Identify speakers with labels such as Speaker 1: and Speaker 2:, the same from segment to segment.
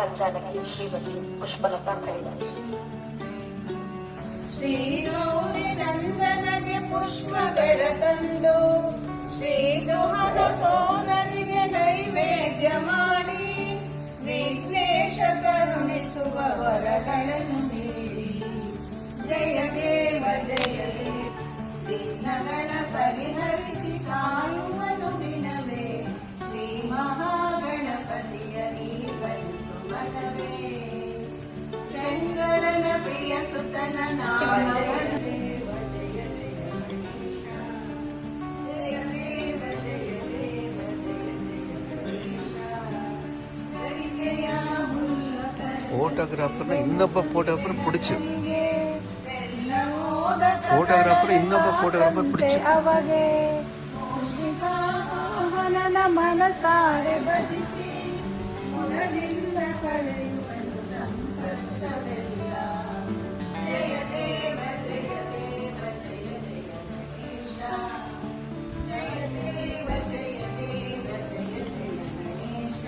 Speaker 1: ಸಂಚಾಲಕಿ ಶ್ರೀಮತಿ ಪುಷ್ಪಲತಾ ಕೈಲಾಜ್.
Speaker 2: ಶ್ರೀಗೌರಿ ನಂದನಗೆ ಪುಷ್ಪಗಳ ತಂದು ಶ್ರೀಗೃಹದ ಸೋದರಿಗೆ ನೈವೇದ್ಯ ಮಾಡಿ ವಿಘ್ನೇಶ ಕರುಣಿಸುವ ವರಗಳನ್ನು ನೀಡಿ ಜಯ ದೇವ ಜಯ ದೇವ ವಿಘ್ನಗಳ ಪರಿಹರಿಸಿ ಕಾಯುವನು ದಿನವೇ ಶ್ರೀ ಮಹಾಗಣಪತಿಯ ನೀ ಭಜಿಸುವನವೇ ಶಂಕರನ ಪ್ರಿಯ ಸುತನ ನಾಮವನ್ನು ದೇವ ಜಯ ಜಯ ಗಣೇಶ ಜಯ ದೇವ ಜಯ ದೇವ ಜಯ ಜಯ ಗಣೇಶ.
Speaker 3: ಫೋಟೋಗ್ರಾಫರ್ನ ಇನ್ನೊಬ್ಬ ಫೋಟೋಗ್ರಾಫರ್ പിടിച്ചു. ಫೋಟೋಗ್ರಾಫರ್ ಇನ್ನೊಬ್ಬ ಫೋಟೋಗ್ರಾಫರ್ പിടിച്ചു.
Speaker 2: ಅವಗೆ ಮನಸಾರೆ ಭಜಿಸಿ ಮುನದಿಂದ ಕಳೆಯುವನು ಸಂಕಷ್ಟವೆಲ್ಲ. ಜಯ ದೇವ ಜಯ ದೇವ ಜಯ ಜಯ ಗಣೇಶ ಜಯ ದೇವ ಜಯ ದೇವ ಜಯ ಜಯ ಗಣೇಶ.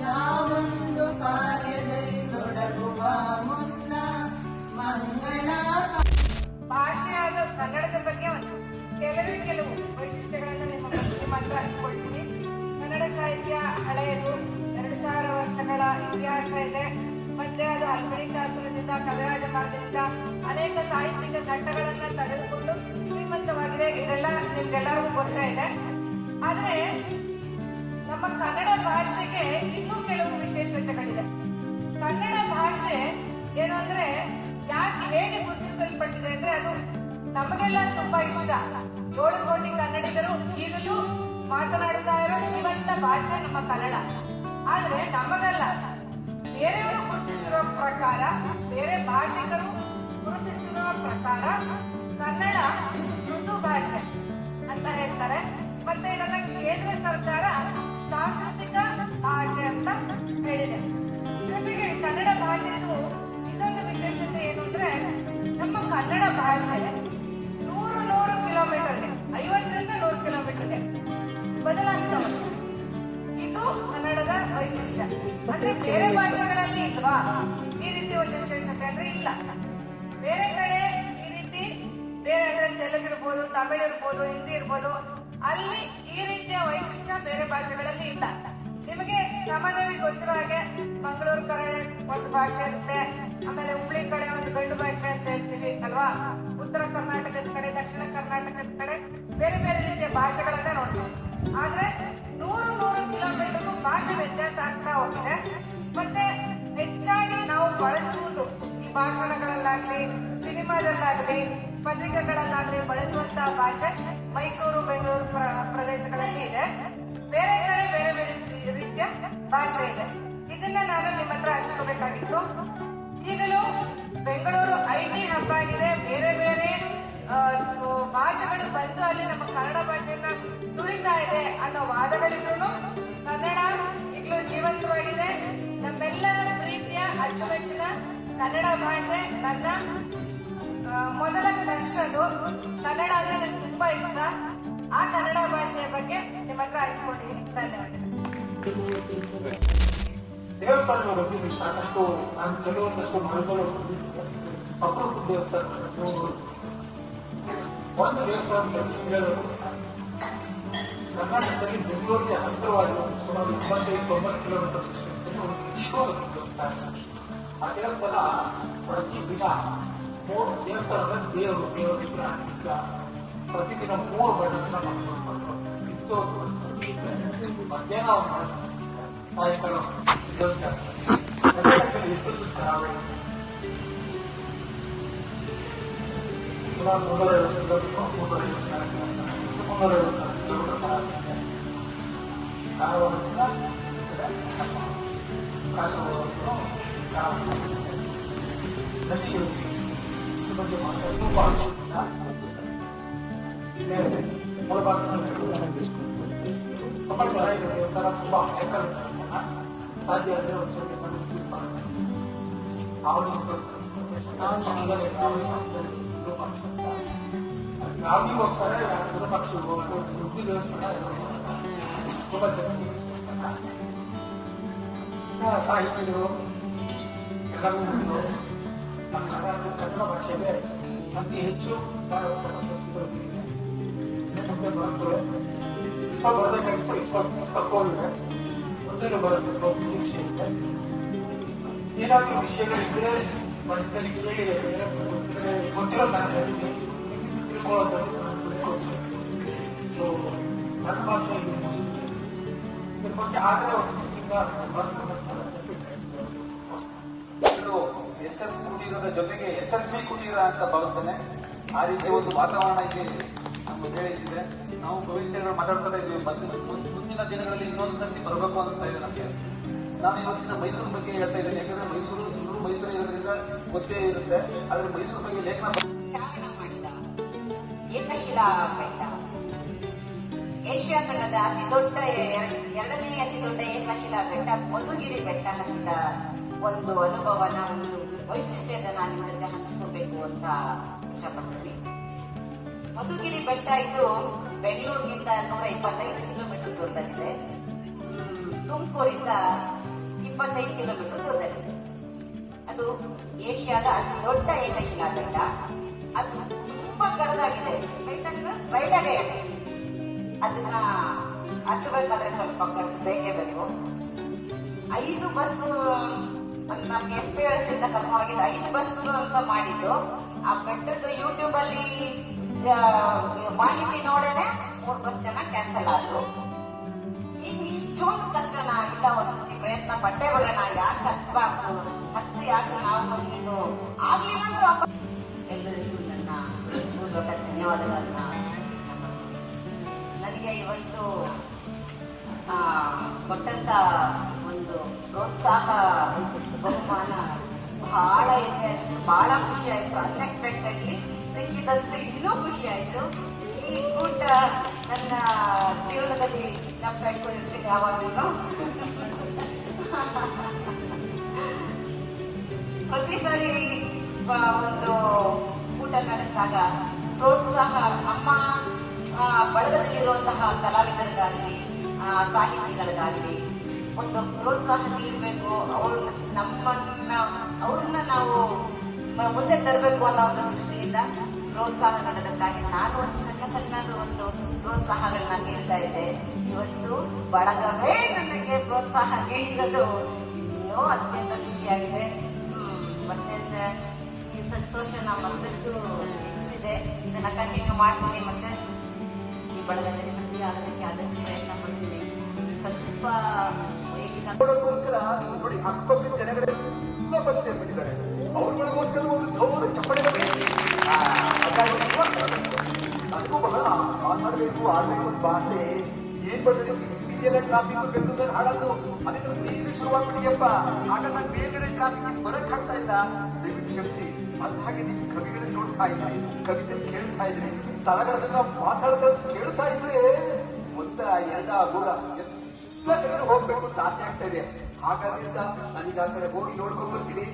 Speaker 2: ಯಾವೊಂದು ಕಾರ್ಯದಲ್ಲಿ ತೊಡಗುವ ಮುನ್ನ ಮಂಗಳ
Speaker 4: ಭಾಷೆಯಾದ ಕನ್ನಡದ ಬಗ್ಗೆ ಕೆಲವು ವೈಶಿಷ್ಟ್ಯಗಳನ್ನು ನಿಮ್ಮ ಹತ್ರ ಹಂಚಿಕೊಳ್ತೀನಿ. ಕನ್ನಡ ಸಾಹಿತ್ಯ ಹಳೆಯದು, 2000 ವರ್ಷಗಳ ಇತಿಹಾಸ ಇದೆ. ಮತ್ತೆ ಅದು ಹಲ್ಮಿಡಿ ಶಾಸನದಿಂದ, ಕವಿರಾಜ ಮಾರ್ಗದಿಂದ ಅನೇಕ ಸಾಹಿತ್ಯಿಕ ಘಟ್ಟಗಳನ್ನು ತೆಗೆದುಕೊಂಡು ಶ್ರೀಮಂತವಾಗಿದೆ. ಇದೆಲ್ಲ ನಿಮ್ಗೆಲ್ಲರಿಗೂ ಗೊತ್ತೇ ಇದೆ. ಆದರೆ ನಮ್ಮ ಕನ್ನಡ ಭಾಷೆಗೆ ಇನ್ನೂ ಕೆಲವು ವಿಶೇಷತೆಗಳಿದೆ. ಕನ್ನಡ ಭಾಷೆ ಏನು ಅಂದ್ರೆ ಹೇಗೆ ಗುರುತಿಸಲ್ಪಟ್ಟಿದೆ ಅಂದ್ರೆ ಅದು ನಮಗೆಲ್ಲ ತುಂಬಾ ಇಷ್ಟ. 7 ಕೋಟಿ ಕನ್ನಡಿಗರು ಈಗಲೂ ಮಾತನಾಡುತ್ತಾ ಇರೋ ಜೀವಂತ ಭಾಷೆ ನಮ್ಮ ಕನ್ನಡ. ಆದ್ರೆ ನಮಗಲ್ಲ, ಬೇರೆಯವರು ಗುರುತಿಸಿರೋ ಪ್ರಕಾರ, ಬೇರೆ ಭಾಷಿಕರು ಗುರುತಿಸಿರುವ ಪ್ರಕಾರ ಕನ್ನಡ ಮೃದು ಭಾಷೆ ಅಂತ ಹೇಳ್ತಾರೆ. ಮತ್ತೆ ಇದನ್ನ ಕೇಂದ್ರ ಸರ್ಕಾರ ಸಾಂಸ್ಕೃತಿಕ ಭಾಷೆ ಅಂತ ಹೇಳಿದೆ. ಜೊತೆಗೆ ಕನ್ನಡ ಭಾಷೆದು ಇನ್ನೊಂದು ವಿಶೇಷತೆ ಏನು ಅಂದ್ರೆ, ನಮ್ಮ ಕನ್ನಡ ಭಾಷೆ 100 ಕಿಲೋಮೀಟರ್ಗೆ, 50ರಿಂದ 100 ಕಿಲೋಮೀಟರ್ಗೆ ಬದಲಾಗ್ತಾ ಉಂಟು. ಇದು ಕನ್ನಡದ ವೈಶಿಷ್ಟ್ಯ. ಅಂದ್ರೆ ಬೇರೆ ಭಾಷೆಗಳಲ್ಲಿ ಇಲ್ವಾ ಈ ರೀತಿ ಒಂದು ವಿಶೇಷತೆ? ಅಂದ್ರೆ ಇಲ್ಲ. ಬೇರೆ ಕಡೆ ಈ ರೀತಿ, ಬೇರೆ ಅಂದ್ರೆ ತೆಲುಗು ಇರ್ಬೋದು, ತಮಿಳು ಇರ್ಬೋದು, ಹಿಂದಿ ಇರ್ಬೋದು, ಅಲ್ಲಿ ಈ ರೀತಿಯ ವೈಶಿಷ್ಟ್ಯ ಬೇರೆ ಭಾಷೆಗಳಲ್ಲಿ ಇಲ್ಲ. ನಿಮಗೆ ಸಾಮಾನ್ಯವಾಗಿ ಗೊತ್ತಿರೋ ಹಾಗೆ ಮಂಗಳೂರು ಕಡೆ ಒಂದು ಭಾಷೆ ಇರುತ್ತೆ, ಆಮೇಲೆ ಹುಬ್ಳಿ ಕಡೆ ಒಂದು ಗಂಡು ಭಾಷೆ ಅಂತ ಹೇಳ್ತೀವಿ ಅಲ್ವಾ. ಉತ್ತರ ಕರ್ನಾಟಕದ ಕಡೆ, ದಕ್ಷಿಣ ಕರ್ನಾಟಕದ ಕಡೆ ಬೇರೆ ಬೇರೆ ರೀತಿಯ ಭಾಷೆಗಳನ್ನ ನೋಡ್ತೀವಿ. ಆದ್ರೆ 100 ಕಿಲೋಮೀಟರ್ಗೂ ಭಾಷೆ ವ್ಯತ್ಯಾಸ ಆಗ್ತಾ ಹೋಗಿದೆ. ಮತ್ತೆ ಹೆಚ್ಚಾಗಿ ನಾವು ಬಳಸುವುದು ಈ ಭಾಷಣಗಳಲ್ಲಾಗ್ಲಿ, ಸಿನಿಮಾದಲ್ಲಾಗ್ಲಿ, ಪತ್ರಿಕೆಗಳಲ್ಲಾಗ್ಲಿ ಬಳಸುವಂತಹ ಭಾಷೆ ಮೈಸೂರು, ಬೆಂಗಳೂರು ಪ್ರದೇಶಗಳಲ್ಲಿ ಇದೆ. ಬೇರೆ ಕಡೆ ಬೇರೆ ಬೇರೆ ರೀತಿಯ ಭಾಷೆ ಇದೆ. ಇದನ್ನ ನಾನು ನಿಮ್ಮ ಹತ್ರ ಹಂಚ್ಕೋಬೇಕಾಗಿತ್ತು. ಈಗಲೂ ಬೆಂಗಳೂರು IT ಹಬ್ ಆಗಿದೆ. ಬೇರೆ ಬೇರೆ ಭಾಷೆಗಳು ಬಂದು ಅಲ್ಲಿ ನಮ್ಮ ಕನ್ನಡ ಭಾಷೆಯನ್ನ ತುಳಿತಾ ಇದೆ ಅನ್ನೋ ವಾದಗಳಿದ್ರು ಕನ್ನಡ ಈಗಲೂ ಜೀವಂತವಾಗಿದೆ. ನಮ್ಮೆಲ್ಲರ ಪ್ರೀತಿಯ ಅಚ್ಚುಮೆಚ್ಚಿನ ಕನ್ನಡ ಭಾಷೆ ನನ್ನ ಮೊದಲ ಕ್ರಶ್. ಅದು ಕನ್ನಡ ಅಂದ್ರೆ ನನಗೆ ತುಂಬಾ ಇಷ್ಟ. ಆ ಕನ್ನಡ ಭಾಷೆಯ ಬಗ್ಗೆ ನಿಮ್ಮ ಹತ್ರ ಹಂಚಿಕೊಂಡಿದ್ದೀನಿ. ಧನ್ಯವಾದಗಳು.
Speaker 5: ದೇವಸ್ಥಾನಗಳಲ್ಲಿ ಸಾಕಷ್ಟು ನಾನು ಕೆಲವೊಂದಷ್ಟು ಮನೆಗಳು ಅಪರೂಪ ದೇವಸ್ಥಾನ. ಒಂದು ದೇವಸ್ಥಾನದಲ್ಲಿ ಕರ್ನಾಟಕದಲ್ಲಿ ಬೆಂಗಳೂರಿಗೆ ಹತ್ತಿರವಾಗಿ ಸುಮಾರು 85-90 ಕಿಲೋಮೀಟರ್ ಡಿಸ್ಟೆನ್ಸ್ ಒಂದು ಈಶ್ವರ ದೇವಸ್ಥಾನ. ಆ ದೇವಸ್ಥಾನ ಪ್ರತಿ ದಿನ 3 ದೇವಸ್ಥಾನದಲ್ಲಿ ದೇವರು ಪ್ರತಿದಿನ 3 ಬಣ್ಣಗಳನ್ನ ಮಾಡ್ಕೊಂಡು ಇತ್ತು. ಮಧ್ಯಾಹ್ನ ಸಾಯಂಕಾಲ ಕರ್ನಾಟಕದಲ್ಲಿ ಎಷ್ಟೊಂದು ಕರಾವಳಿ ಸುಮಾರು 350 ಕಿಲೋಮೀಟರ್ ಕಾರವಾರದಿಂದ ಕಾಸರಗೋಡು ನದಿಗಳು ಇದ್ರ ಬಗ್ಗೆ ಮಾತಾಡಿ ತುಂಬಾ ತುಂಬಾ ಚೆನ್ನಾಗಿದೆ. ಒಂಥರ ತುಂಬಾ ಹೈಕಲ್ ಸಾಧ್ಯ ಅಂದರೆ ಒಂದು ಸ್ವಲ್ಪ ಟ್ರಾವ್ಲಿಂಗ್ ಹೋಗ್ತಾರೆ. ವಿರೂಪಾಕ್ಷ ವೃದ್ಧಿ ದೇವಸ್ಥಾನ ತುಂಬಾ ಚೆನ್ನಾಗಿದೆ. ಸಾಹಿತಿಗಳು ಎಲ್ಲರೂ ಬಂದು ನಮ್ಮ ಕನ್ನಡ ಭಾಷೆಗೆ ಅತಿ ಹೆಚ್ಚು ಪ್ರಶಸ್ತಿಗಳು ಮುಂದೆ ಬರ್ತವೆ. ಬರಬೇಕಾಗಿತ್ತು 20 ಮುಂದೆ ಬರಬೇಕು ನಿರೀಕ್ಷೆ ಇದೆ. ಏನಾದರೂ ವಿಷಯಗಳಿದ್ರೆ ಮಧ್ಯದಲ್ಲಿ ಕೇಳಿ ಗೊತ್ತಿರೋ ನಾನು ಹೇಳ್ತೀನಿ, ತಿಳ್ಕೊಳ್ಳೋದು ಸೊ ನನ್ನ ಮಾತ್ರ ಇದ್ರ ಬಗ್ಗೆ ಆಗಲೇ
Speaker 6: ಇದು ಯಶಸ್ಸು ಕುಟೀರದ ಜೊತೆಗೆ ಯಶಸ್ವಿ ಕುಟೀರ ಅಂತ ಭಾವಿಸ್ತೇನೆ. ಆ ರೀತಿ ಒಂದು ವಾತಾವರಣ ಇಲ್ಲಿ ನಮ್ಗೆ ಹೇಳಿಸಿದೆ. ನಾವು ವಿಚಾರಗಳು ಮಾತಾಡ್ತಾ ಇದ್ವಿ. ಮುಂದಿನ ದಿನಗಳಲ್ಲಿ ಇನ್ನೊಂದು ಸರ್ತಿ ಬರಬೇಕು ಅನಿಸ್ತಾ ಇದೆ ನಮಗೆ. ನಾನು ಇವತ್ತಿನ ಮೈಸೂರು ಬಗ್ಗೆ ಹೇಳ್ತಾ ಇದ್ದೇನೆ, ಯಾಕಂದ್ರೆ ಮೈಸೂರು ಇನ್ನೂ ಮೈಸೂರು ಇರೋದ್ರಿಂದ ಗೊತ್ತೇ ಇರುತ್ತೆ. ಆದ್ರೆ ಮೈಸೂರು ಬಗ್ಗೆ ಲೇಖನ
Speaker 7: ಚಾರಣ ಮಾಡಿದ ಏಕಶಿಲಾ ಬೆಟ್ಟ ಏಷ್ಯಾ ಖಂಡದ ಅತಿ ದೊಡ್ಡ ಎರಡನೇ ಅತಿ ದೊಡ್ಡ ಏಕಶಿಲಾ ಬೆಟ್ಟ ಮಧುಗಿರಿ ಬೆಟ್ಟ ಹತ್ತಿದ ಒಂದು ಅನುಭವನ, ಒಂದು ವೈಶಿಷ್ಟ್ಯದ ನಾನು ನಿಮಗೆ ಹಂಚ್ಕೋಬೇಕು ಅಂತ ಇಷ್ಟಪಡ್ತೀನಿ. ಮಧುಗಿರಿ ಬೆಟ್ಟ ಇದು ಬೆಂಗಳೂರಿನಿಂದ 125 ಕಿಲೋಮೀಟರ್ ದೂರದಲ್ಲಿದೆ. ತುಮಕೂರಿಂದ 25 ಕಿಲೋಮೀಟರ್ ದೂರದಲ್ಲಿದೆ. ಅದು ಏಷ್ಯಾದ ಅತಿ ದೊಡ್ಡ ಏಕಶಿಲಾ ಬೆಟ್ಟ. ಅದು ತುಂಬಾ ಕಡದಾಗಿದೆ, ಸ್ಟ್ರೈಟ್ ಆಗೇ ಇದೆ. ಅದನ್ನ ಹತ್ತಬೇಕಾದ್ರೆ ಸ್ವಲ್ಪ ಖರ್ಚು ಬೇಕೇ ಬೇಕು. 5 ಬಸ್ ನಮ್ಗೆ SPS ಇಂದ ಕರ್ಕೊಂಡು ಹೋಗಿದ್ದು 5 ಬಸ್ ಅಂತ ಮಾಡಿದ್ದು. ಆ ಬೆಟ್ಟದ್ದು ಯೂಟ್ಯೂಬ್ ಅಲ್ಲಿ ಮಾಹಿತಿ ನೋಡೇನೆ 3 ಬಸ್ ಜನ ಕ್ಯಾನ್ಸಲ್ ಆದ್ರು. ಈಗ ಇಷ್ಟೊಂದು ಕಷ್ಟನ ಇಲ್ಲ, ಒಂದ್ಸತಿ ಪ್ರಯತ್ನ ಪಟ್ಟೆ ಬಿಡೋಣ, ಯಾಕೆ ಹತ್ಬಾರ್ದು, ಹತ್ತಿ ಯಾಕೆ ನಾವು ಇದು ಆಗ್ಲಿಲ್ಲ ಅಂದ್ರೆ ವಾಪಸ್. ಎಲ್ಲರಿಗೂ ನನ್ನ ಪೂರ್ವಕ ಧನ್ಯವಾದಗಳನ್ನ ಇಷ್ಟಪಡ್ತೀನಿ. ನನಗೆ ಇವತ್ತು ಕೊಟ್ಟಂತ ಒಂದು ಪ್ರೋತ್ಸಾಹ ಬಹುಮಾನ ಬಹಳ ಇದೆ ಅನಿಸ್ತು, ಬಹಳ ಖುಷಿ ಆಯ್ತು. ಅನ್ಎಕ್ಸ್ಪೆಕ್ಟೆಡ್ಲಿ ಸಿಕ್ಕಿದಂತೂ ಇನ್ನೂ ಖುಷಿ ಆಯ್ತು. ಈ ಊಟ ನನ್ನ ಜೀವನದಲ್ಲಿ ಜ್ಞಾಪಕ ಇಟ್ಕೊಂಡಿರ್ತೀನಿ ಯಾವಾಗಲೂ. ಪ್ರತಿ ಸರಿ ಒಂದು ಊಟ ನಡೆಸಿದಾಗ ಪ್ರೋತ್ಸಾಹ ನಮ್ಮ ಬಳಗದಲ್ಲಿರುವಂತಹ ಕಲಾವಿದರಿಗಾಗಲಿ ಸಾಹಿತಿಗಳಿಗಾಗಲಿ ಒಂದು ಪ್ರೋತ್ಸಾಹ ನೀಡಬೇಕು. ಅವ್ರನ್ನ ನಾವು ಮುಂದೆ ತರಬೇಕು ಅನ್ನೋ ಒಂದು ದೃಷ್ಟಿಯಿಂದ ಪ್ರೋತ್ಸಾಹ ನೀಡೋದಕ್ಕಾಗಿ ನಾನು ಒಂದು ಸಣ್ಣದು ಒಂದು ಪ್ರೋತ್ಸಾಹಗಳನ್ನ ನೀಡ್ತಾ ಇದ್ದೆ. ಇವತ್ತು ಬಳಗವೇ ನನಗೆ ಪ್ರೋತ್ಸಾಹ ನೀಡಿರೋದು ಇನ್ನೂ ಅತ್ಯಂತ ಖುಷಿಯಾಗಿದೆ. ಮತ್ತೆ ಈ ಸಂತೋಷನ ಮತ್ತಷ್ಟು ಹೆಚ್ಚಿಸಿದೆ. ಇದನ್ನ ಕಂಟಿನ್ಯೂ ಮಾಡ್ತೀನಿ. ಮತ್ತೆ ಈ ಬಳಗದಲ್ಲಿ ಸಕ್ರಿಯ ಆಗೋದಕ್ಕೆ ಆದಷ್ಟು ಪ್ರಯತ್ನ ಪಡ್ತೀನಿ. ಸ್ವಲ್ಪ
Speaker 6: ನೋಡೋಕ್ಕೋಸ್ಕರ ನೋಡಿ ಅಕ್ಕಪಕ್ಕದ ಜನಗಳೆಲ್ಲ ಬಂದು ಸೇರ್ಬಿಟ್ಟಿದ್ದಾರೆ. ಅವ್ರಗಳಿಗೋಸ್ಕರ ಒಂದು ಜೋರು ಚಪ್ಪಡಿ ಅದಕ್ಕೂ ಬಹಳ ಮಾತಾಡಬೇಕು, ಆಡ್ಬೇಕು ಒಂದು ಭಾಷೆ ಏನ್ ಬಂದ್ರೆ ಇದೆಲ್ಲ ಟ್ರಾಫಿಕ್ ಬೆಂಗಳೂರಲ್ಲಿ ಹಾಳಾದ್ರು ಅದಕ್ಕೆ ನೀರು ಶುರುವಾಗ್ಬಿಟ್ಟಿದೆಯಪ್ಪ. ಆಗ ನಾನು ಬೇರೆ ಟ್ರಾಫಿಕ್ ಬರಕ್ ಆಗ್ತಾ ಇಲ್ಲ, ದಯವಿಟ್ಟು ಕ್ಷಮಿಸಿ. ಅಂತ ಹಾಗೆ ನೀವು ಕವಿಗಳನ್ನ ನೋಡ್ತಾ ಇದ್ರಿ, ಕವಿತೆ ಕೇಳ್ತಾ ಇದ್ರಿ, ಸ್ಥಳಗಳನ್ನ ಮಾತಾಡ್ತಾ ಕೇಳ್ತಾ ಇದ್ರೆ ಒಂದ 2 3 ಎಲ್ಲ ಕಡೆ ಹೋಗ್ಬೇಕು ಅಂತ ಆಸೆ ಆಗ್ತಾ ಇದೆ. ಹಾಗಾದ್ರಿಂದ ನಾನೀಗ ಆ ಕಡೆ ಹೋಗಿ ನೋಡ್ಕೊಂಡ್ ಬರ್ತೀನಿ.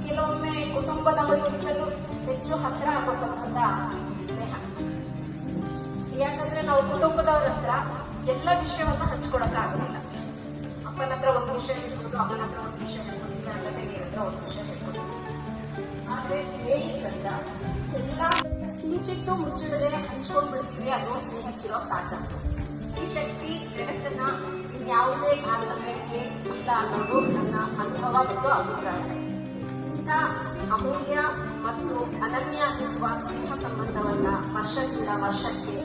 Speaker 1: ಕೆಲವೊಮ್ಮೆ ಕುಟುಂಬದವರಿಗಿಂತಲೂ ಹೆಚ್ಚು ಹತ್ತಿರ ಆಗೋ ಸಂಬಂಧ ಸ್ನೇಹ. ಯಾಕಂದ್ರೆ ನಾವು ಕುಟುಂಬದವ್ರ ಹತ್ರ ಎಲ್ಲ ವಿಷಯವನ್ನ ಹಂಚ್ಕೊಳಕ್ಕಾಗಲಿಲ್ಲ. ಅಪ್ಪನ ಹತ್ರ ಒಂದು ವಿಷಯ ಹೇಳ್ಬೋದು, ಅಮ್ಮನ ಹತ್ರ ಒಂದು ವಿಷಯ ಹೇಳ್ಬೋದು, ನನ್ನ ತಂಗಿಯ ಹತ್ರ ಒಂದು ವಿಷಯ ಹೇಳ್ಬೋದು. ಆದ್ರೆ ಸ್ನೇಹಿತರ ಎಲ್ಲ ಕಿಂಚಿತ್ತು ಮುಚ್ಚಿಡದೆ ಹಂಚ್ಕೊಂಡ್ ಬಿಡ್ತೀವಿ. ಅದು ಸ್ನೇಹಕ್ಕಿರೋ ತಾಕತ್ತು. ಈ ಶಕ್ತಿ ಜಗತ್ತನ್ನ ಯಾವುದೇ ಭಾರತಕ್ಕೆ ಇಲ್ಲ ಅನ್ನೋದು ನನ್ನ ಅನುಭವ ಮತ್ತು ಅಭಿಪ್ರಾಯ. ಇಂಥ ಅಮೂಲ್ಯ ಮತ್ತು ಅನನ್ಯ ಅನಿಸುವ ಸ್ನೇಹ ಸಂಬಂಧವನ್ನ ವರ್ಷದಿಂದ ವರ್ಷಕ್ಕೆ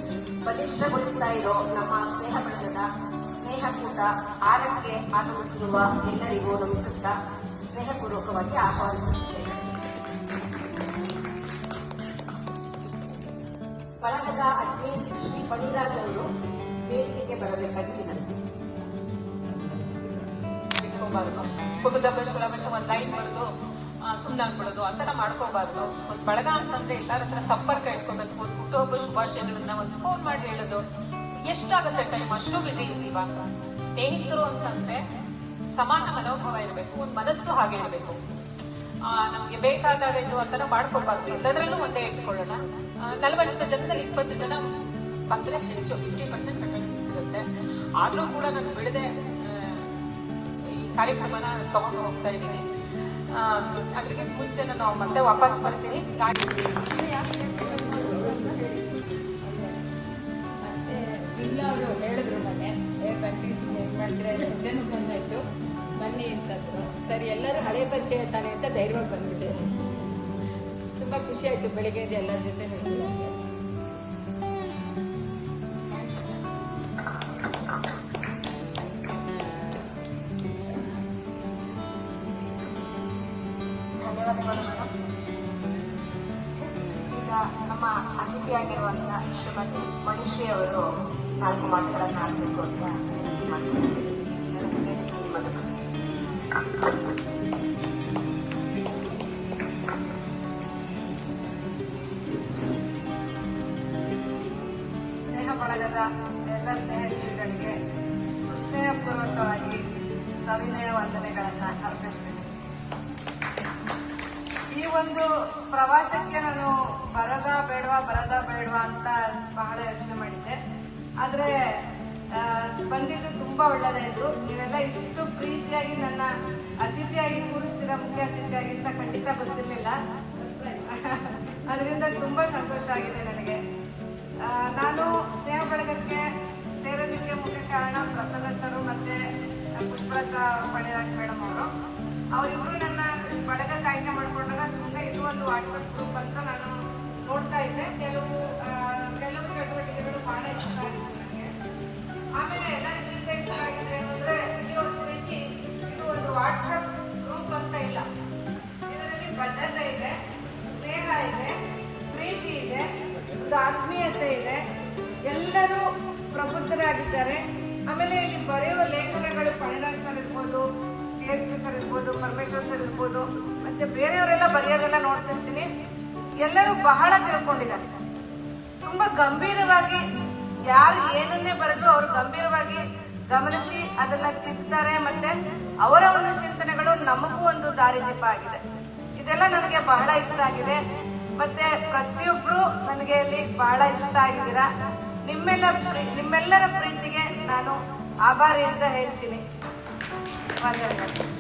Speaker 1: ಬಲಿಷ್ಠಗೊಳಿಸ್ತಾ ಇರೋ ನಮ್ಮ ಸ್ನೇಹ ಬಳಗದ ಸ್ನೇಹಕೂಟ 6ಕ್ಕೆ ಆಗಮಿಸಿರುವ ಎಲ್ಲರಿಗೂ ನಮಿಸುತ್ತಾ ಸ್ನೇಹಪೂರ್ವಕವಾಗಿ ಆಹ್ವಾನಿಸುತ್ತೇನೆ. ಬಳಗದ ಅಡ್ಮಿನ್ ಶ್ರೀ ಪಣಿರಾಜ್ ಅವರು ವೇದಿಕೆಗೆ ಬರಬೇಕಾಗಿ ವಿನಂತಿ.
Speaker 2: ಕುಟುಂಬ ಒಂದು ಲೈನ್ ಬರೆದು ಸುಮ್ಮನಾಗ್ಬಿಡೋದು ಆ ಥರ ಮಾಡ್ಕೋಬಾರ್ದು. ಒಂದು ಬಳಗ ಅಂತಂದ್ರೆ ಎಲ್ಲರ ಹತ್ರ ಸಂಪರ್ಕ ಇಟ್ಕೋಬೇಕು. ಒಂದು ಹುಟ್ಟುಹಬ್ಬ ಶುಭಾಶಯಗಳನ್ನ ಒಂದು ಫೋನ್ ಮಾಡಿ ಹೇಳೋದು, ಎಷ್ಟಾಗುತ್ತೆ ಟೈಮ್, ಅಷ್ಟು ಬಿಸಿ ಇರ್ತೀವ. ಸ್ನೇಹಿತರು ಅಂತಂದ್ರೆ ಸಮಾನ ಮನೋಭಾವ ಇರಬೇಕು, ಒಂದು ಮನಸ್ಸು ಹಾಗೆ ಇರಬೇಕು. ನಮ್ಗೆ ಬೇಕಾದಾಗ ಇದು ಅಂತಾನು ಮಾಡ್ಕೊಬಾರ್ದು, ಎಲ್ಲದರಲ್ಲೂ ಒಂದೇ ಇಟ್ಕೊಳ್ಳೋಣ. 40 ಜನದಲ್ಲಿ 20 ಜನ ಬಂದ್ರೆ ಹೆಚ್ಚು, 50% ಅಟೆಂಡೆನ್ಸ್ ಸಿಗುತ್ತೆ. ಆದ್ರೂ ಕೂಡ ನಾನು ಬಿಡದೆ ಈ ಕಾರ್ಯಕ್ರಮನ ತಗೊಂಡು ಹೋಗ್ತಾ ಇದ್ದೀನಿ. ಅದ್ರಿಗೆ ಮುಂಚೆ ನಾನು ಮತ್ತೆ ವಾಪಸ್ ಬರ್ತೀನಿ.
Speaker 8: ಮತ್ತೆ ಇಲ್ಲ ಅವರು ಹೇಳಿದ್ರು ನನಗೆ ಕಂಟಿನ್ಯೂಸ್ ಏನು ಮಾಡ್ತೀರಾ, ಸದ್ಯನೂ ಬಂದಾಯ್ತು ಬನ್ನಿ ಅಂತಂದ್ರು. ಸರಿ ಎಲ್ಲರೂ ಹಳೆ ಪರಿಚಯ ತಾನೆ ಅಂತ ಧೈರ್ಯವಾಗಿ ಬಂದ್ಬಿಟ್ಟೆ. ತುಂಬ ಖುಷಿ ಆಯಿತು ಬೆಳಿಗ್ಗೆ ಎಲ್ಲರ ಜೊತೆ ನೋಡಿದ್ರೆ.
Speaker 1: ಧನ್ಯವಾದಗಳು ಮೇಡಮ್. ಈಗ ನಮ್ಮ ಅತಿಥಿಯಾಗಿರುವಂತಹ ಶ್ರೀಮತಿ ಮಣಿಶ್ರೀ ಅವರು 4 ಮಾತುಗಳನ್ನು ಆಡಬೇಕು ಅಂತ ವಿನಂತಿ ಮಾಡ್ಕೊಂಡಿದ್ದೀನಿ.
Speaker 4: ಸ್ನೇಹ ಬಳಗದ ಎಲ್ಲ ಸ್ನೇಹಜೀವಿಗಳಿಗೆ ಸುಸ್ನೇಹಪೂರ್ವಕವಾಗಿ ಸವಿನಯ ವಂದನೆಗಳನ್ನು ಅರ್ಪಿಸ್ತೀನಿ. ಈ ಒಂದು ಪ್ರವಾಸಕ್ಕೆ ನಾನು ಬರದಾ ಬೇಡವಾ ಅಂತ ಬಹಳ ಯೋಚನೆ ಮಾಡಿದ್ದೆ. ಆದ್ರೆ ಬಂದಿದ್ದು ತುಂಬಾ ಒಳ್ಳೆದಾಯ್ತು. ನೀವೆಲ್ಲ ಇಷ್ಟು ಪ್ರೀತಿಯಾಗಿ ನನ್ನ ಅತಿಥಿಯಾಗಿ ಕೂರಿಸ್ತೀರಾ, ಮುಖ್ಯ ಅತಿಥಿಯಾಗಿ ಅಂತ ಖಂಡಿತ ಗೊತ್ತಿರ್ಲಿಲ್ಲ. ಅದರಿಂದ ತುಂಬಾ ಸಂತೋಷ ಆಗಿದೆ ನನಗೆ. ನಾನು ಸ್ನೇಹ ಬಳಗಕ್ಕೆ ಸೇರೋದಕ್ಕೆ ಮುಖ್ಯ ಕಾರಣ ಪ್ರಸನ್ನ ಸರು ಮತ್ತೆ ಪುಷ್ಪಲತಾ ಪಣಿರಾಜ್ ಮೇಡಮ್ ಅವರು. ಅವರಿಬ್ರು ನನ್ನ ಬಳಗಕ್ಕೆ ಆಯ್ಕೆ ಮಾಡ್ಕೊಂಡಾಗ ಸುಮ್ಮನೆ ಇದು ಒಂದು ವಾಟ್ಸಪ್ ಗ್ರೂಪ್ ಅಂತ ನಾನು ನೋಡ್ತಾ ಇದ್ದೆ. ಕೆಲವು ಚಟುವಟಿಕೆಗಳು ಬಹಳ ಇಷ್ಟ ಆಗಿತ್ತು ನನಗೆ. ಆಮೇಲೆ ಎಲ್ಲರಿಗಿಂತ ಇಷ್ಟ ಆಗಿದೆ ಏನಂದ್ರೆ ಇಲ್ಲಿ ಒಂದು ರೀತಿ ಇದು ಒಂದು ವಾಟ್ಸಪ್ ಗ್ರೂಪ್ ಅಂತ ಇಲ್ಲ, ಇದರಲ್ಲಿ ಬದ್ಧತೆ ಇದೆ, ಸ್ನೇಹ ಇದೆ, ಪ್ರೀತಿ ಇದೆ, ಒಂದು ಆತ್ಮೀಯತೆ ಇದೆ, ಎಲ್ಲರೂ ಪ್ರಬುದ್ಧರಾಗಿದ್ದಾರೆ. ಆಮೇಲೆ ಇಲ್ಲಿ ಬರೆಯುವ ಲೇಖನಗಳು ಪಣಿರಾಜ್ ಸರ್ ಇರ್ಬೋದು, KSP ಸರ್ ಇರ್ಬೋದು, ಪರಮೇಶ್ವರ್ ಸರ್ ಇರ್ಬೋದು, ಮತ್ತೆ ಬೇರೆಯವರೆಲ್ಲ ಬರೆಯೋದೆಲ್ಲ ನೋಡ್ತಿರ್ತೀನಿ. ಎಲ್ಲರೂ ಬಹಳ ತಿಳ್ಕೊಂಡಿದ್ದಾರೆ. ತುಂಬಾ ಗಂಭೀರವಾಗಿ ಯಾರು ಏನನ್ನೇ ಬರೆದ್ರು ಅವರು ಗಂಭೀರವಾಗಿ ಗಮನಿಸಿ ಅದನ್ನ ತಿದ್ದುತ್ತಾರೆ. ಮತ್ತೆ ಅವರ ಒಂದು ಚಿಂತನೆಗಳು ನಮಗೂ ಒಂದು ದಾರಿದೀಪ ಆಗಿದೆ. ಇದೆಲ್ಲ ನನಗೆ ಬಹಳ ಇಷ್ಟ ಆಗಿದೆ. ಮತ್ತೆ ಪ್ರತಿಯೊಬ್ರು ನನಗೆ ಇಲ್ಲಿ ಬಹಳ ಇಷ್ಟ ಆಗಿದ್ದೀರಾ. ನಿಮ್ಮೆಲ್ಲರ ಪ್ರೀತಿಗೆ ನಾನು ಆಭಾರಿ ಅಂತ ಹೇಳ್ತೀನಿ. ವಂದನೆಗಳು.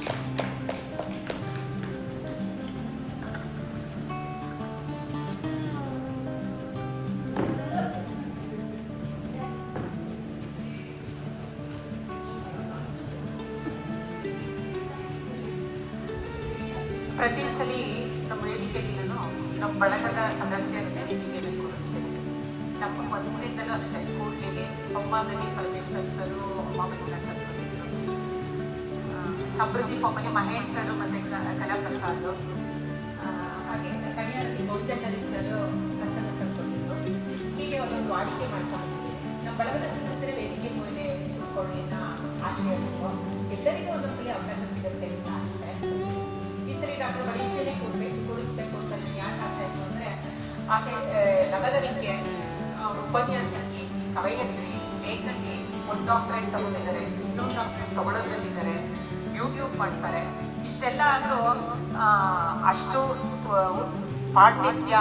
Speaker 2: ಪ್ರತಿ ಸಲ ನಮ್ಮ ವೇದಿಕೆಗೆ ನಮ್ಮ ಬಳಗದ ಸದಸ್ಯರನ್ನೇ ವೇದಿಕೆಗೆ ಕೂರಿಸ್ತೀನಿ. ನಮ್ಮ ಮದುವೆಯಿಂದಲೂ ಅಷ್ಟೇ, ಕೂಡ್ಲಿಗೆ ಬೊಮ್ಮಾಗಲಿ ಪರಮೇಶ್ವರ್ ಸರು, ಮಾಮೂಲಿನ ಸರ್ ಬಂದಿದ್ರು, ಸಮೃದ್ಧಿ ಬೊಮ್ಮನೆ ಮಹೇಶ್ ಸರು ಮತ್ತೆ ಕಲಾಪ್ರಸಾದ್, ಹಾಗೆ ಕಣಿಯಾರತಿ ಗೌತಚಾರಿ ಸರ್, ಪ್ರಸನ್ನ ಸರ್ ಬಂದಿದ್ರು. ಹೀಗೆ ಒಂದೊಂದು ವಾಡಿಕೆ ಮಾಡ್ಕೊಂಡಿದ್ದೀವಿ. ನಮ್ಮ ಬಳಗದ ಸದಸ್ಯರ ವೇದಿಕೆ ಮೇಲೆ ಕೂತ್ಕೊಳ್ಳಿ ಅನ್ನೋ ಆಶಯ ಇತ್ತು. ಎಲ್ಲರಿಗೂ ಒಂದೊಂದ್ಸಲಿ ಅವಕಾಶ ಸಿಗುತ್ತೆ ಅಂತ ಅಷ್ಟೇ. ಈ ಸರಿ ಡಾಕ್ಟರ್ ಮಣಿಶ್ರೀನೇ ಕೂರಿಸ್ಬೇಕು ಅಂತ ನನಗೆ ಯಾಕೆ ಆಸೆ ಆಯಿತು ಅಂದರೆ, ಆಕೆ ನಗದನಿಕೆ, ಉಪನ್ಯಾಸಕಿ, ಕವಯತ್ರಿ, ಲೇಖಕಿ, ಒಂದು ಡಾಕ್ಟರೇಟ್ ತಗೊಂಡಿದ್ದಾರೆ, ಇನ್ನೊಂದು ಡಾಕ್ಟರೇಟ್ ತಗೊಳ್ಳೋದ್ರಲ್ಲಿದ್ದಾರೆ, ಯೂಟ್ಯೂಬ್ ಮಾಡ್ತಾರೆ. ಇಷ್ಟೆಲ್ಲ ಆದರೂ ಅಷ್ಟು ಪಾಂಡಿತ್ಯ,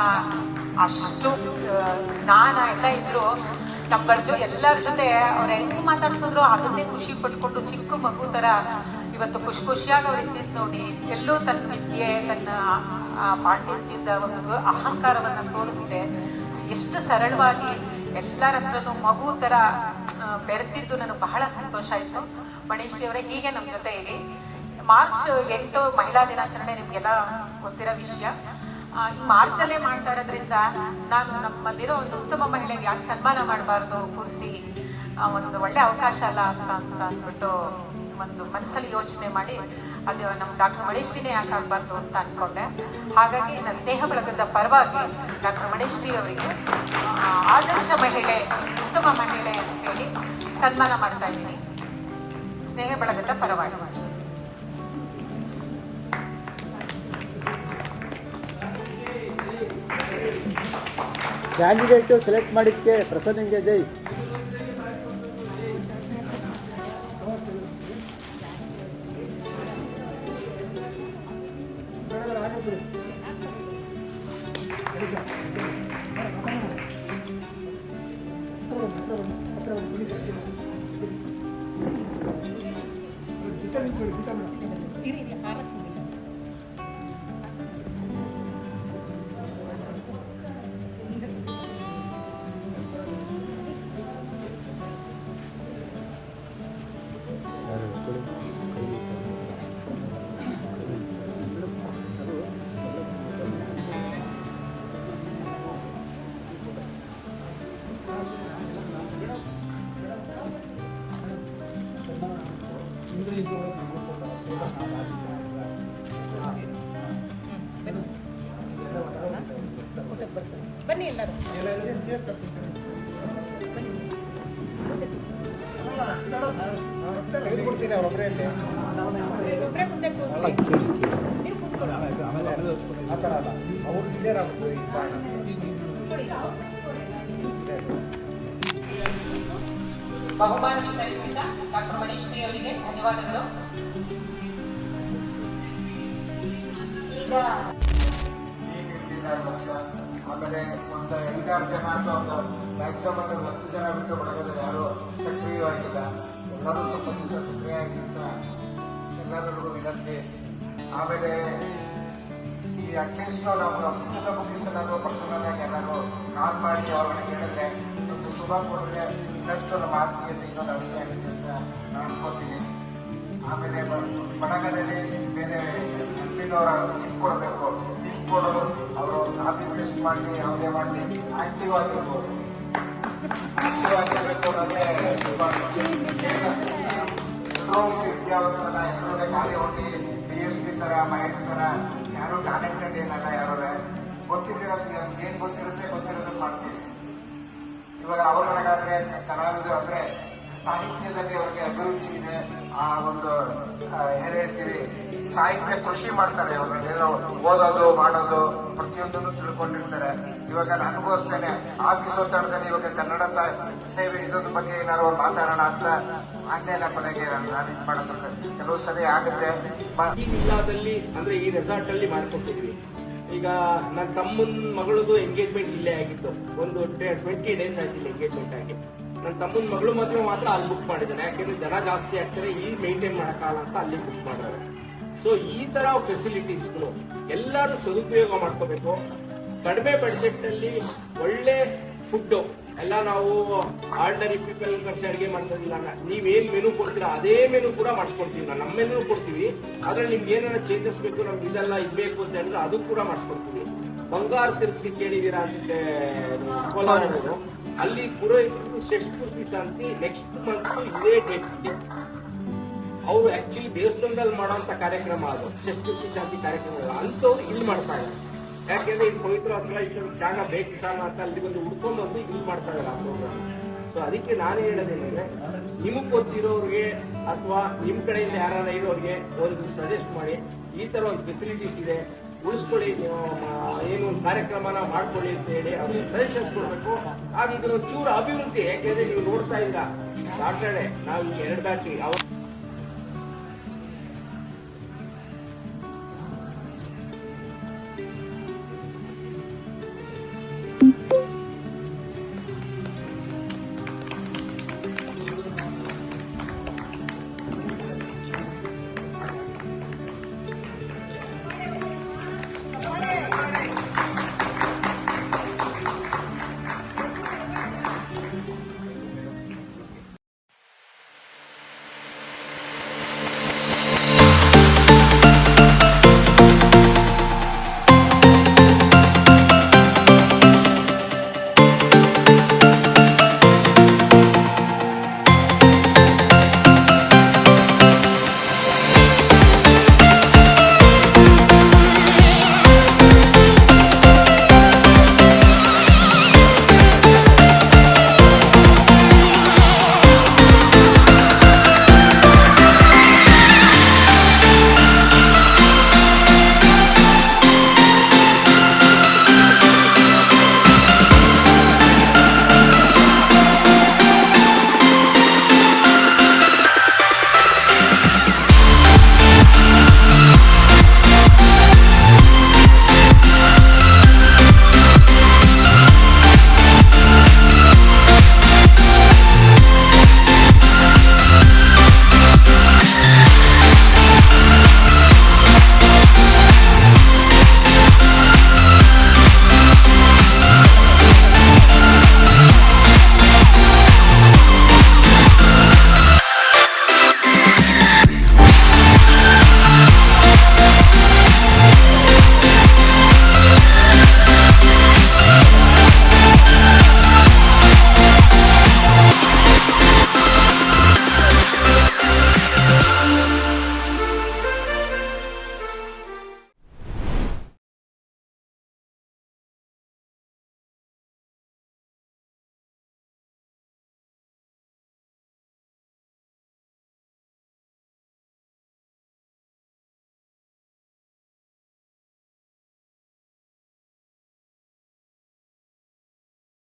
Speaker 2: ಅಷ್ಟು ಜ್ಞಾನ ಎಲ್ಲ ಇದ್ರು ನಮ್ಗಳ ಎಲ್ಲರ ಜೊತೆ ಅವ್ರು ಹೆಂಗ್ ಮಾತಾಡ್ಸಿದ್ರು ಅದನ್ನೇ ಖುಷಿ ಪಟ್ಕೊಂಡು ಚಿಕ್ಕ ಮಗು ತರ ಇವತ್ತು ಖುಷಿಯಾಗಿ ಅವ್ರ ಇದ್ದಿದ್ದು ನೋಡಿ, ಎಲ್ಲೂ ತನ್ನ ವಿದ್ಯೆ, ತನ್ನ ಪಾಂಡಿತ್ಯದ ಒಂದು ಅಹಂಕಾರವನ್ನ ತೋರಿಸ್ದೆ ಎಷ್ಟು ಸರಳವಾಗಿ ಎಲ್ಲರ ಹತ್ರನೂ ಮಗು ತರ ಬೆರೆತಿದ್ದು ನನಗೆ ಬಹಳ ಸಂತೋಷ ಆಯ್ತು. ಮಣಿಶ್ರೀ ಅವರೇ ಹೀಗೆ ನಮ್ಮ ಜೊತೆ ಇರಿ. ಮಾರ್ಚ್ 8 ಮಹಿಳಾ ದಿನಾಚರಣೆ ನಿಮ್ಗೆಲ್ಲ ಗೊತ್ತಿರೋ ವಿಷಯ. ಈ ಮಾರ್ಚಲ್ಲೇ ಮಾಡ್ತಾ ಇರೋದ್ರಿಂದ ನಾನು ನಮ್ಮಲ್ಲಿರೋ ಒಂದು ಉತ್ತಮ ಮಹಿಳೆಗೆ ಯಾಕೆ ಸನ್ಮಾನ ಮಾಡಬಾರ್ದು, ಕೂರಿಸಿ ಒಂದು ಒಳ್ಳೆ ಅವಕಾಶ ಅಲ್ಲ ಅಂತ ಅಂದ್ಬಿಟ್ಟು ಒಂದು ಮನಸ್ಸಲ್ಲಿ ಯೋಚನೆ ಮಾಡಿ ಅದು ನಮ್ಮ ಡಾಕ್ಟರ್ ಮಣಿಶ್ರೀನೇ ಯಾಕೆ ಆಗಬಾರ್ದು ಅಂತ ಅನ್ಕೊಂಡೆ. ಹಾಗಾಗಿ ನನ್ನ ಸ್ನೇಹ ಬಳಗದ ಪರವಾಗಿ ಡಾಕ್ಟರ್ ಮಣಿಶ್ರೀ ಅವರಿಗೆ ಆದರ್ಶ ಮಹಿಳೆ, ಉತ್ತಮ ಮಹಿಳೆ ಅಂತ ಹೇಳಿ ಸನ್ಮಾನ ಮಾಡ್ತಾ ಇದ್ದೀನಿ ಸ್ನೇಹ ಬಳಗದ ಪರವಾಗಿ.
Speaker 9: ಕ್ಯಾಂಡಿಡೇಟು ಸೆಲೆಕ್ಟ್ ಮಾಡಿದ್ದಕ್ಕೆ ಪ್ರಸನ್ನಂಗೆ ಜೈ.
Speaker 2: ಬನ್ನಿ ಎಲ್ಲರೂ.
Speaker 5: ತೆಗೆದುಕೊಡ್ತೀನಿ ಅವರೊಬ್ಬರೇ ಇಲ್ಲಿ
Speaker 2: ಒಬ್ಬರೇ ಮುಂದೆ ಕೂತ್ಕೊಳ್ಳಿ. ನೀವು ಕೂತ್ಕೊಳ್ಳಿ.
Speaker 5: ಆ ಥರ ಅಲ್ಲ ಅವ್ರು ಕ್ಲಿಯರ್ ಆಗುತ್ತೆ ಈ ಕಾರಣ
Speaker 1: ಬಹುಮಾನ ವಿತರಿಸಿದ ಡಾಕ್ಟರ್ ಮಣಿಶ್ರೀ ಅವರಿಗೆ ಧನ್ಯವಾದಗಳು. ಈಗ
Speaker 5: ಆಮೇಲೆ ಒಂದು 5-6 ಜನ ಅಥವಾ ಒಂದು ಮ್ಯಾಕ್ಸಿಮಮ್ 10 ಜನ ಬಿಟ್ಟು ಬಳಗದಲ್ಲಿ ಯಾರು ಸಕ್ರಿಯವಾಗಿಲ್ಲ. ಎಲ್ಲರೂ ಸ್ವಲ್ಪ ದಿವಸ ಸಕ್ರಿಯ ಆಗಿಂತ ಎಲ್ಲರಿಗೂ ವಿನಂತಿ. ಆಮೇಲೆ ಈ ಅಟ್ಲೀಸ್ಟ್ ನಾವು ಮುಖ್ಯಸ್ಥನ ಅಥವಾ ಪರ್ಸನಲ್ ಆಗಿ ಎಲ್ಲರೂ ಕಾಲ್ ಮಾಡಿ ಅವ್ರನ್ನ ಕೇಳಿದ್ರೆ ಒಂದು ಶುಭ ಕೊಟ್ಟರೆ ಇನ್ನಷ್ಟು ನಮ್ಮ ಆತ್ಮೀಯತೆ ಇನ್ನೊಂದು ಅಷ್ಟೇ ಆಗುತ್ತೆ ಅಂತ ನಾನು ಅನ್ಕೋತೀನಿ. ಆಮೇಲೆ ಬಳಗದಲ್ಲಿ ಬೇರೆ ಕಂಪ್ನಿನವರು ಕೊಡಬೇಕು. ಕೊಡೋದು ಅವರು ಕಾಪಿ ಪೇಸ್ಟ್ ಮಾಡಲಿ ಅವರೇ ಮಾಡಲಿ ಆಕ್ಟಿವ್ ಆಗಿರ್ಬೋದು. ಆಕ್ಟಿವ್ ಆಗಿರಬೇಕು ಅನ್ನೋದೇ ಎಲ್ಲರೂ ವಿದ್ಯಾವಂತರನ್ನ ಎಲ್ಲರೂ ಖಾಲಿ ಹೋಗಿ DSP ತರ ಮಹೇಶ್ ತರ ಯಾರು ಟ್ಯಾಲೆಂಟೆಡ್ ಏನಲ್ಲ. ಯಾರು ಗೊತ್ತಿರೋದು ಏನ್ ಗೊತ್ತಿರೋದನ್ನ ಮಾಡ್ತೀವಿ. ಇವಾಗ ಅವ್ರ ನನಗಾದ್ರೆ ಕಲಾವಿದರು ಅಂದ್ರೆ ಸಾಹಿತ್ಯದಲ್ಲಿ ಅವ್ರಿಗೆ ಅಭಿರುಚಿ ಇದೆ. ಆ ಒಂದು ಏನ್ ಹೇಳ್ತೀವಿ ಸಾಹಿತ್ಯ ಕೃಷಿ ಮಾಡ್ತಾರೆ. ಏನೋ ಓದೋದು ಮಾಡೋದು ಪ್ರತಿಯೊಂದನ್ನು ತಿಳ್ಕೊಂಡಿರ್ತಾರೆ. ಇವಾಗ ನನಗೂ ಅಷ್ಟೇನೆ ಆಫೀಸ್ ಒತ್ತಡದಲ್ಲಿ ಇವಾಗ ಕನ್ನಡ ಸೇವೆ ಇದ್ರ ಬಗ್ಗೆ ಏನಾದ್ರು ಮಾತಾಡೋಣ ಅಂತ ಆನ್ಲೈನ್ ಕೊನೆಗೆ ನಾನು ಇದು ಮಾಡೋದು ಕೆಲವು ಸರಿ ಆಗುತ್ತೆ.
Speaker 9: ಈ ವಿಲ್ಲಾದಲ್ಲಿ ಅಂದ್ರೆ ಈ ರೆಸಾರ್ಟ್ ಅಲ್ಲಿ ಮಾಡ್ಕೊಟ್ಟಿದ್ವಿ. ಈಗ ನನ್ನ ತಮ್ಮನ ಮಗಳದು ಎಂಗೇಜ್ಮೆಂಟ್ ಇಲ್ಲೇ ಆಗಿತ್ತು. ಒಂದು 20 days ಆಯ್ತಿಲ್ಲ ಎಂಗೇಜ್ಮೆಂಟ್ ಆಗಿ. ನನ್ನ ತಮ್ಮನ ಮಗಳು ಮದುವೆ ಮಾತ್ರ ಅಲ್ಲಿ ಬುಕ್ ಮಾಡಿದ್ದಾರೆ. ಯಾಕೆಂದ್ರೆ ಜನ ಜಾಸ್ತಿ ಆಗ್ತಾರೆ, ಇಲ್ಲಿ ಮೇಂಟೈನ್ ಮಾಡೋಕ್ಕಾಗಲ್ಲ ಅಂತ ಅಲ್ಲಿ ಬುಕ್ ಮಾಡಿದ್ದಾರೆ. ಸೊ ಈ ತರ ಫೆಸಿಲಿಟೀಸ್ಗಳು ಎಲ್ಲರೂ ಸದುಪಯೋಗ ಮಾಡ್ಕೋಬೇಕು. ಕಡಿಮೆ ಬಡ್ಜೆಟ್ ಅಲ್ಲಿ ಒಳ್ಳೆ ಫುಡ್ ಎಲ್ಲ ನಾವು ಆರ್ಡಿನರಿ ಪೀಪಲ್ ಖರ್ಚು ಅಡಿಗೆ ಮಾಡ್ಸೋದಿಲ್ಲ. ನೀವೇನ್ ಮೆನು ಕೊಡ್ತೀರಾ ಅದೇ ಮೆನು ಕೂಡ ಮಾಡಿಸ್ಕೊಡ್ತೀವಿ. ನಮ್ಮ ಮೆನು ಕೊಡ್ತೀವಿ, ಆದ್ರೆ ನಿಮ್ಗೆ ಏನಾರ ಚೇಂಜಸ್ ಬೇಕು, ನಮ್ಗೆ ಇದೆಲ್ಲ ಇದ್ಬೇಕು ಅಂತ ಹೇಳಿದ್ರೆ ಅದು ಕೂಡ ಮಾಡಿಸ್ಕೊಡ್ತೀವಿ. ಬಂಗಾರ ತಿರುಪತಿ ಕೇಳಿದೀರಾ ಅನ್ಸುತ್ತೆ ಕೋಲಾರವರು, ಅಲ್ಲಿ ಪುರೋಹಿತರು ಷಷ್ಠಪೂರ್ತಿ ಶಾಂತಿ ನೆಕ್ಸ್ಟ್ ಮಂತ್ ಇದೇ ಡೇಟ್. ಅವರು ಆಕ್ಚುಲಿ ದೇವಸ್ಥಾನದಲ್ಲಿ ಮಾಡುವಂತ ಕಾರ್ಯಕ್ರಮ ಅದು ಷಷ್ಠಪೂರ್ತಿ ಶಾಂತಿ ಕಾರ್ಯಕ್ರಮ ಅಂತವ್ರು ಇಲ್ಲಿ ಮಾಡ್ತಾ ಇದ್ದಾರೆ. ಯಾಕೆಂದ್ರೆ ಇದು ಪವಿತ್ರ ಸ್ಥಳ, ಇಲ್ಲಿ ಜಾಗ ಬೇಕು ಸಾಲ ಅಂತ ಅಲ್ಲಿ ಒಂದು ಹುಡ್ಕೊಂಡು ಬಂದು ಇಲ್ಲಿ ಮಾಡ್ತಾ ಇದ್ದಾರೆ ಆ ಪ್ರೋಗ್ರಾಮ್. ಸೊ ಅದಕ್ಕೆ ನಾನು ಹೇಳೋದೇನಂದ್ರೆ ನಿಮಗ್ ಗೊತ್ತಿರೋರಿಗೆ ಅಥವಾ ನಿಮ್ ಕಡೆಯಿಂದ ಯಾರು ಇರೋರಿಗೆ ಒಂದು ಸಜೆಸ್ಟ್ ಮಾಡಿ, ಈ ತರ ಒಂದು ಫೆಸಿಲಿಟೀಸ್ ಇದೆ ಉಳಿಸ್ಕೊಳ್ಳಿ, ಏನು ಒಂದು ಕಾರ್ಯಕ್ರಮನ ಮಾಡ್ಕೊಳ್ಳಿ ಅಂತ ಹೇಳಿ ಅವ್ರಿಗೆ ಸಜೆಷನ್ಸ್ ಕೊಡ್ಬೇಕು. ಆಗ ಇದನ್ನೊಂದು ಚೂರು ಅಭಿವೃದ್ಧಿ, ಯಾಕೆಂದ್ರೆ ನೀವು ನೋಡ್ತಾ ಇದ್ದೀರಾ ಈಗ ಸಾಟರ್ಡೆ ನಾವು 2 ಬ್ಯಾಚ್